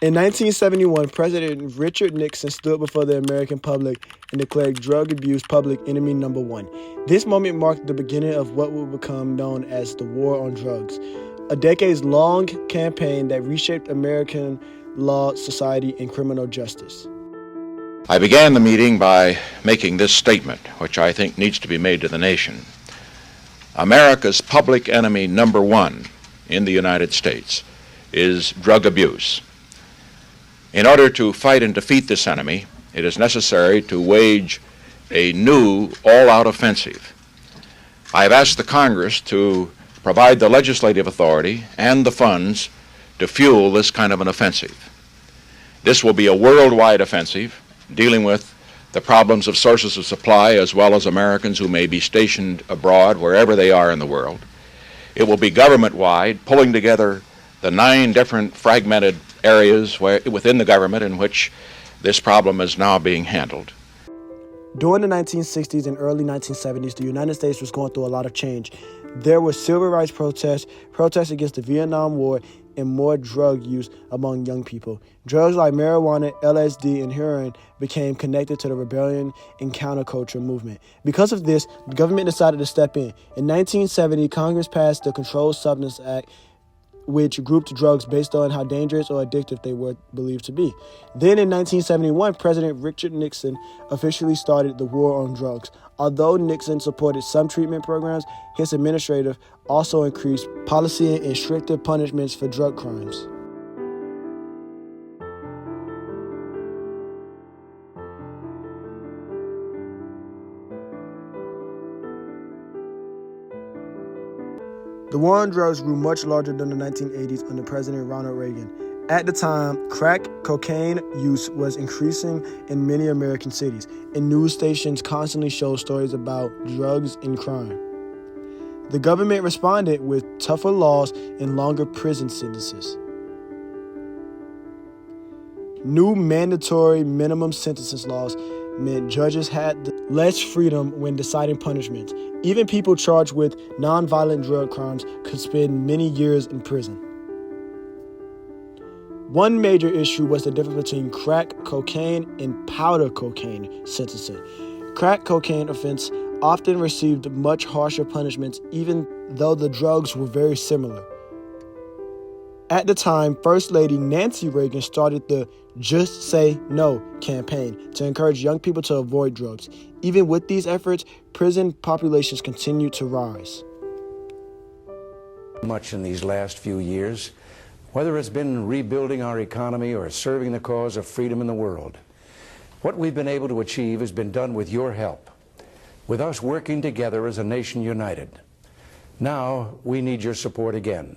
In 1971, President Richard Nixon stood before the American public and declared drug abuse public enemy number one. This moment marked the beginning of what would become known as the War on Drugs, a decades-long campaign that reshaped American law, society, and criminal justice. I began the meeting by making this statement, which I think needs to be made to the nation. America's public enemy number one in the United States is drug abuse. In order to fight and defeat this enemy, it is necessary to wage a new all-out offensive. I have asked the Congress to provide the legislative authority and the funds to fuel this kind of an offensive. This will be a worldwide offensive dealing with the problems of sources of supply as well as Americans who may be stationed abroad wherever they are in the world. It will be government-wide, pulling together the 9 different fragmented areas within the government in which this problem is now being handled. During the 1960s and early 1970s, the United States was going through a lot of change. There were civil rights protests against the Vietnam War, and more drug use among young people. Drugs like marijuana, LSD, and heroin became connected to the rebellion and counterculture movement. Because of this, the government decided to step in. In 1970, Congress passed the Controlled Substances Act, which grouped drugs based on how dangerous or addictive they were believed to be. Then in 1971, President Richard Nixon officially started the war on drugs. Although Nixon supported some treatment programs, his administration also increased policy and stricter punishments for drug crimes. The war on drugs grew much larger than the 1980s under President Ronald Reagan. At the time, crack cocaine use was increasing in many American cities, and news stations constantly showed stories about drugs and crime. The government responded with tougher laws and longer prison sentences. New mandatory minimum sentences laws meant judges had less freedom when deciding punishments. Even people charged with nonviolent drug crimes could spend many years in prison. One major issue was the difference between crack cocaine and powder cocaine sentencing. Crack cocaine offense often received much harsher punishments, even though the drugs were very similar. At the time, First Lady Nancy Reagan started the Just Say No campaign to encourage young people to avoid drugs. Even with these efforts, prison populations continued to rise. Much in these last few years, whether it's been rebuilding our economy or serving the cause of freedom in the world, what we've been able to achieve has been done with your help, with us working together as a nation united. Now we need your support again.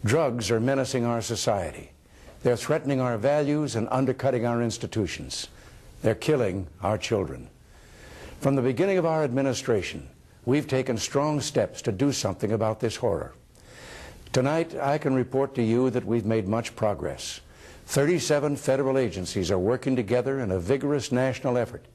Drugs are menacing our society. They're threatening our values and undercutting our institutions. They're killing our children. From the beginning of our administration, we've taken strong steps to do something about this horror. Tonight, I can report to you that we've made much progress. 37 federal agencies are working together in a vigorous national effort.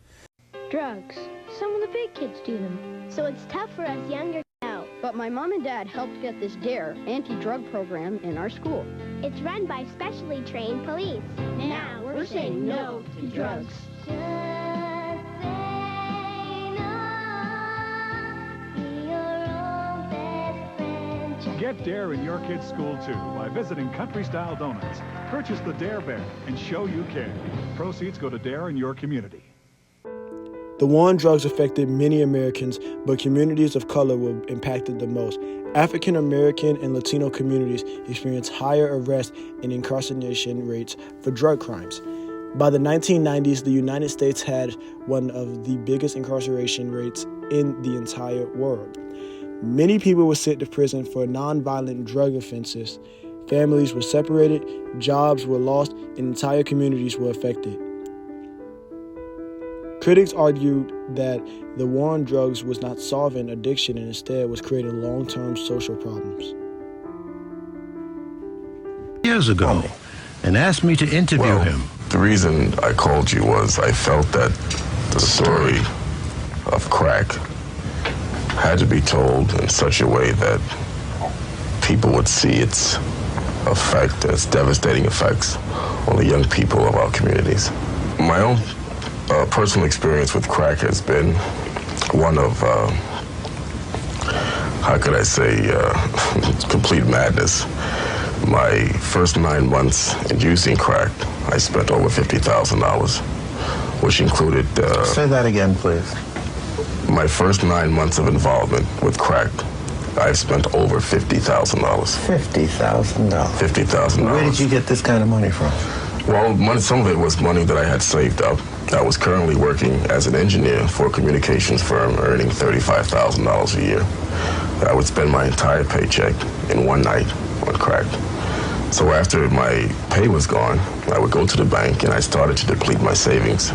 Drugs. Some of the big kids do them. So it's tough for us younger now. But my mom and dad helped get this DARE anti-drug program in our school. It's run by specially trained police. Now we're saying no to drugs. Get DARE in your kid's school, too, by visiting Country Style Donuts. Purchase the DARE Bear and show you care. Proceeds go to DARE in your community. The war on drugs affected many Americans, but communities of color were impacted the most. African American and Latino communities experienced higher arrest and incarceration rates for drug crimes. By the 1990s, the United States had one of the biggest incarceration rates in the entire world. Many people were sent to prison for nonviolent drug offenses. Families were separated, jobs were lost, and entire communities were affected. Critics argued that the war on drugs was not solving addiction and instead was creating long-term social problems. Years ago, and asked me to interview him. The reason I called you was I felt that the story of crack had to be told in such a way that people would see its effect, its devastating effects on the young people of our communities. My own personal experience with crack has been one of, how could I say, complete madness. My first 9 months in using crack, I spent over $50,000, which included... Say that again, please. My first 9 months of involvement with crack, I've spent over $50,000. $50,000. $50,000. Where did you get this kind of money from? Well, some of it was money that I had saved up. I was currently working as an engineer for a communications firm, earning $35,000 a year. I would spend my entire paycheck in one night on crack. So after my pay was gone, I would go to the bank and I started to deplete my savings.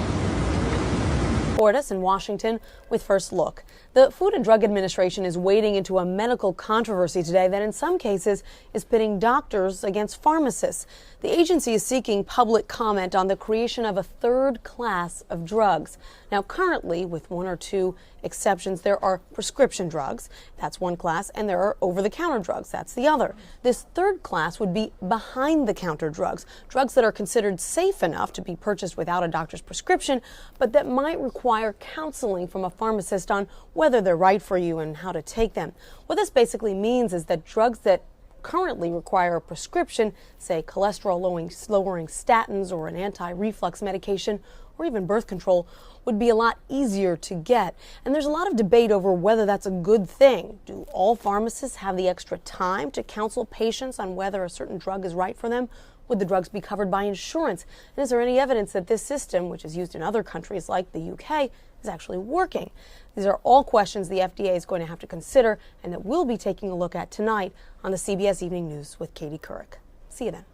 Us in Washington with First Look. The Food and Drug Administration is wading into a medical controversy today that in some cases is pitting doctors against pharmacists. The agency is seeking public comment on the creation of a third class of drugs. Now, currently, with one or two exceptions, there are prescription drugs. That's one class, and there are over-the-counter drugs. That's the other. This third class would be behind-the-counter drugs, drugs that are considered safe enough to be purchased without a doctor's prescription, but that might require counseling from a pharmacist on whether they're right for you and how to take them. What this basically means is that drugs that currently require a prescription, say cholesterol-lowering statins or an anti-reflux medication or even birth control, would be a lot easier to get. And there's a lot of debate over whether that's a good thing. Do all pharmacists have the extra time to counsel patients on whether a certain drug is right for them? Would the drugs be covered by insurance? And is there any evidence that this system, which is used in other countries like the UK, is actually working? These are all questions the FDA is going to have to consider and that we'll be taking a look at tonight on the CBS Evening News with Katie Couric. See you then.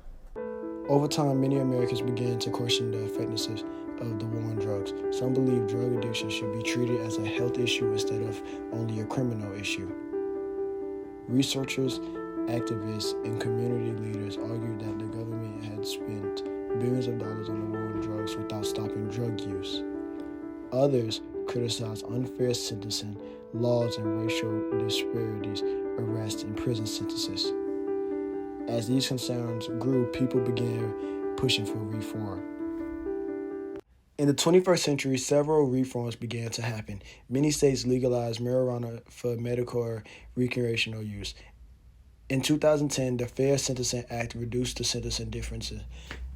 Over time, many Americans began to question the effectiveness of the war on drugs. Some believe drug addiction should be treated as a health issue instead of only a criminal issue. Researchers, activists, and community leaders argued that the government had spent billions of dollars on the war on drugs without stopping drug use. Others criticized unfair sentencing, laws, and racial disparities, arrest, and prison sentences. As these concerns grew, people began pushing for reform. In the 21st century, several reforms began to happen. Many states legalized marijuana for medical or recreational use. In 2010, the Fair Sentencing Act reduced the sentencing differences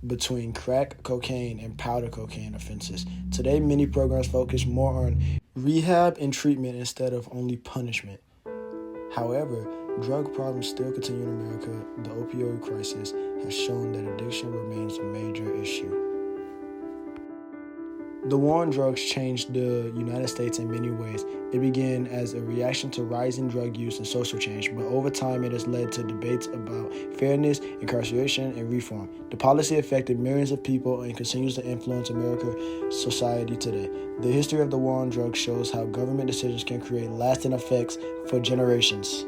between crack cocaine and powder cocaine offenses. Today, many programs focus more on rehab and treatment instead of only punishment. However, drug problems still continue in America. The opioid crisis has shown that addiction remains a major issue. The war on drugs changed the United States in many ways. It began as a reaction to rising drug use and social change, but over time it has led to debates about fairness, incarceration, and reform. The policy affected millions of people and continues to influence American society today. The history of the war on drugs shows how government decisions can create lasting effects for generations.